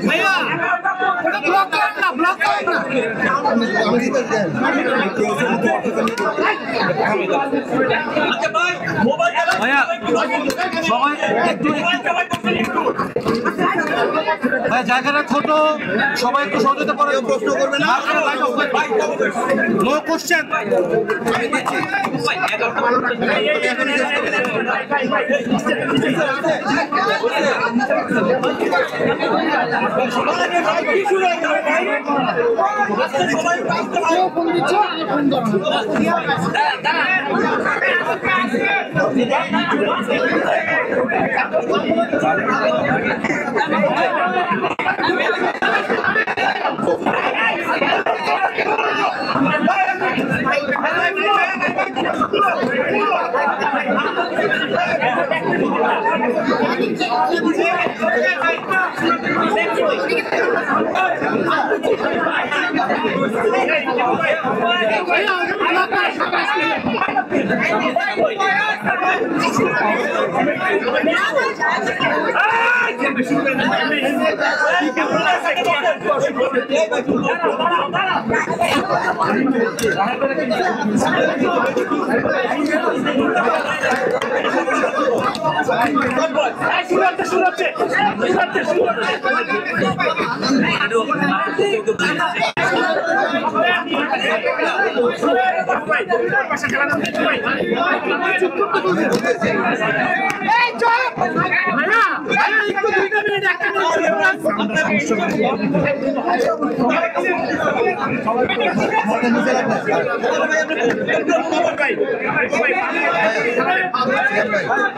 भैया ब्लॉक करना भैया সবাই একটু ভাই জায়গাটা ছোট, সবাই একটু সহযোগিতা করে। প্রশ্ন করবে না, নো কোশ্চেন।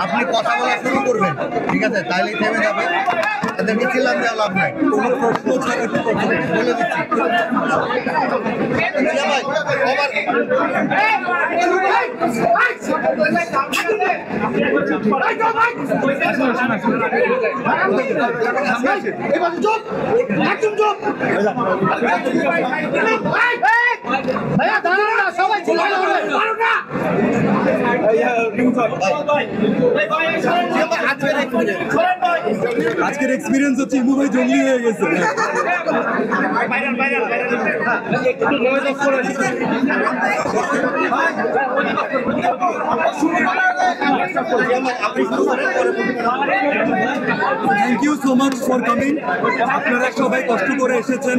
আপনি কথা বলা শুরু করবেন, ঠিক আছে? তাইলেই থেমে যাবে, এদেরকে চিল্লাম দেওয়া লাভ নাই। কোনো প্রশ্ন ছাড়া একটু কথা বলে দিচ্ছি। আজকের এক্সপিরিয়েন্স হচ্ছে ইমু ভাই জঙ্গলি হয়ে গেছে। Thank you so much for coming. আপনারা সবাই কষ্ট করে এসেছেন,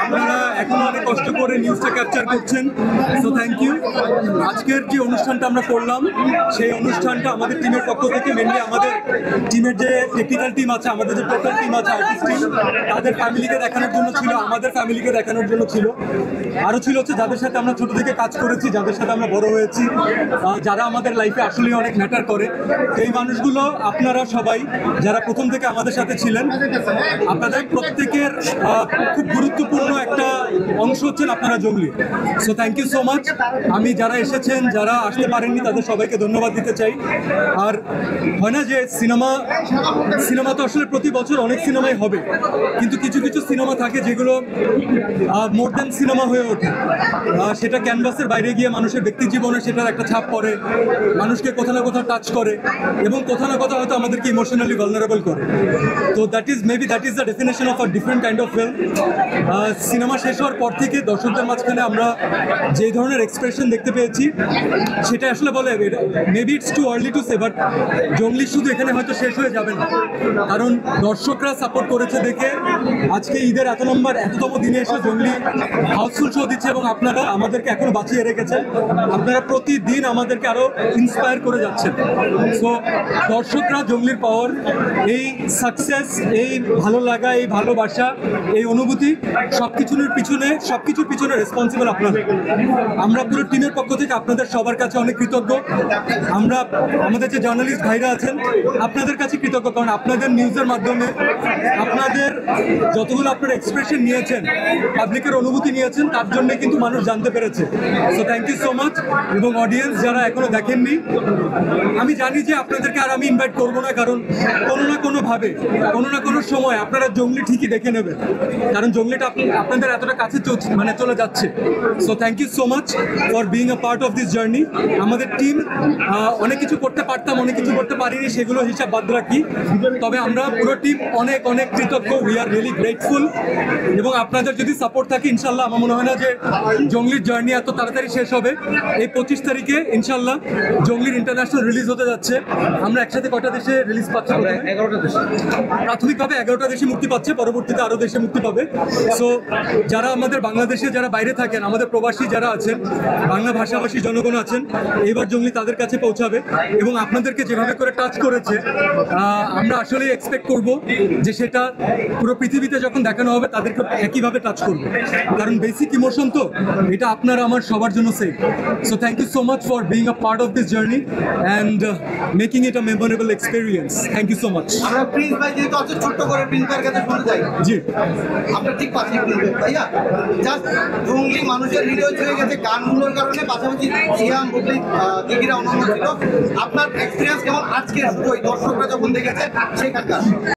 আপনারা এখন অনেক কষ্ট করে নিউজটা ক্যাপচার করছেন, সো থ্যাংক ইউ। আজকের যে অনুষ্ঠানটা আমরা করলাম, সেই অনুষ্ঠানটা আমাদের টিমের পক্ষ থেকে, মেনলি আমাদের টিমের যে টেকনিক্যাল টিম আছে, আমাদের যে টোটাল টিম আছে, আর্টিস্ট টিম, তাদের ফ্যামিলিকে দেখানোর জন্য ছিল, আমাদের ফ্যামিলিকে দেখানোর জন্য ছিল, আরও ছিল হচ্ছে যাদের সাথে আমরা ছোটো থেকে কাজ করেছি, যাদের সাথে আমরা বড় হয়েছি, যারা আমাদের লাইফে আসলেই অনেক ম্যাটার করে। এই মানুষগুলো আপনারা সবাই যারা প্রথম থেকে আমাদের সাথে ছিলেন, আপনাদের প্রত্যেকের খুব গুরুত্বপূর্ণ একটা অংশ হচ্ছেন আপনারা Jungli. So thank you so much. আমি যারা এসেছেন, যারা আসতে পারেননি, তাদের সবাইকে ধন্যবাদ দিতে চাই। আর হয় না যে সিনেমা তো আসলে প্রতি বছর অনেক সিনেমাই হবে, কিন্তু কিছু কিছু সিনেমা থাকে যেগুলো মোর দ্যান সিনেমা হয়ে ওঠে। সেটা ক্যানভাসের বাইরে গিয়ে মানুষের ব্যক্তি জীবনে সেটার একটা ছাপ পড়ে, মানুষকে কোথাও না কোথাও টাচ করে, এবং কোথাও না কোথাও হয়তো আমাদেরকে ইমোশনালি ভালনারেবল করে। তো that is the definition of a different kind of film. Cinema শেষ হওয়ার পর থেকে দর্শকদের মাঝখানে আমরা যে ধরনের এক্সপ্রেশন দেখতে পেয়েছি, সেটা আসলে বলে maybe it's too early to say, but Jungli শুধু এখানে হয়তো শেষ হয়ে যাবে না, কারণ দর্শকরা সাপোর্ট করেছে দেখে আজকে ঈদের এততম দিনে এসে জঙ্গলি হাউসফুল শো দিচ্ছে, এবং আপনারা আমাদেরকে এখনো বাঁচিয়ে রেখেছেন। আপনারা প্রতিদিন আমাদেরকে আরো ইন্সপায়ার করে যাচ্ছেন। সো দর্শকরা, জঙ্গলির পাওয়ার, এই সাকসেস, এই ভালো লাগা, এই ভালোবাসা, এই অনুভূতি, সবকিছুর পিছনে রেসপন্সিবল আপনারা। আমরা পুরো টিমের পক্ষ থেকে আপনাদের সবার কাছে অনেক কৃতজ্ঞ। আমরা আমাদের যে জার্নালিস্ট ভাইরা আছেন, আপনাদের কাছে কৃতজ্ঞ, কারণ আপনাদের নিউজের মাধ্যমে আপনাদের যতগুলো আপনারা এক্সপ্রেশন নিয়েছেন, পাবলিকের অনুভূতি নিয়েছেন, তার জন্য কিন্তু মানুষ জানতে পেরেছে। So thank you so much. এবং অডিয়েন্স যারা এখনো দেখেননি, আমি জানি যে আপনাদেরকে আর আমি ইনভাইট করবো না, কারণ কোনো না কোনোভাবে, কোনো না কোনো সময় আপনারা জঙ্গলি ঠিকই দেখে নেবেন, কারণ জঙ্গলিটা আপনাদের এতটা কাছে চলে যাচ্ছে। So thank you so much for being a part of this journey. আমাদের টিম অনেক কিছু করতে পারতাম, অনেক কিছু করতে পারিনি, সেগুলো হিসাব বাদ রাখি। তবে আমরা পুরো টিম অনেক অনেক কৃতজ্ঞ, উই আর রিয়েলি গ্রেটফুল। এবং আপনাদের যদি সাপোর্ট থাকে ইনশাল্লাহ আমার মনে হয় না যে জঙ্গলির জার্নি এত তাড়াতাড়ি শেষ হবে। এই 25 তারিখে ইনশাল্লাহ জঙ্গলির ইন্টারন্যাশনাল রিলিজ হতে যাচ্ছে। আমরা একসাথে কটা দেশে রিলিজ পাচ্ছি? 11টা দেশে। প্রাথমিকভাবে 11টা দেশে মুক্তি পাচ্ছে, পরবর্তীতে আরও দেশে মুক্তি পাবে। সো যারা আমাদের বাংলাদেশে যারা বাইরে থাকেন, আমাদের প্রবাসী যারা আছেন, বাংলা ভাষাভাষী জনগণ আছেন, এইবার জঙ্গলি তাদের কাছে পৌঁছাবে। এবং আপনাদেরকে যেভাবে করে টাচ করেছে আমরা আসলে এক্সপেক্ট করব যে সেটা পুরো পৃথিবীতে যখন দেখানো হবে তাদেরকে একইভাবে টাচ করবে, কারণ বেসিক ইমোশন তো এটা আপনার আমার সবার জন্য safe. So thank you so much for being a part of this journey and making it a memorable experience. Thank you so much. আমরা প্রিন্স ভাই যেহেতু আছে ছোট্ট করে প্রিন্স ভাইয়ের কাছে শুনতে চাই। জি, আপনার ঠিক পাশে প্রিন্স ভাই, ভাইয়া জাস্ট জঙ্গলি মানুষের হৃদয় ছুঁয়ে গেছে গানগুলোর কারণে, পাশাপাশি সিয়াম বুবলি দিদিরা অন্যান্য ছিল। আপনার এক্সপিরিয়েন্স কেমন আজকে ওই দর্শকরা যখন দেখেছে সেখানকার?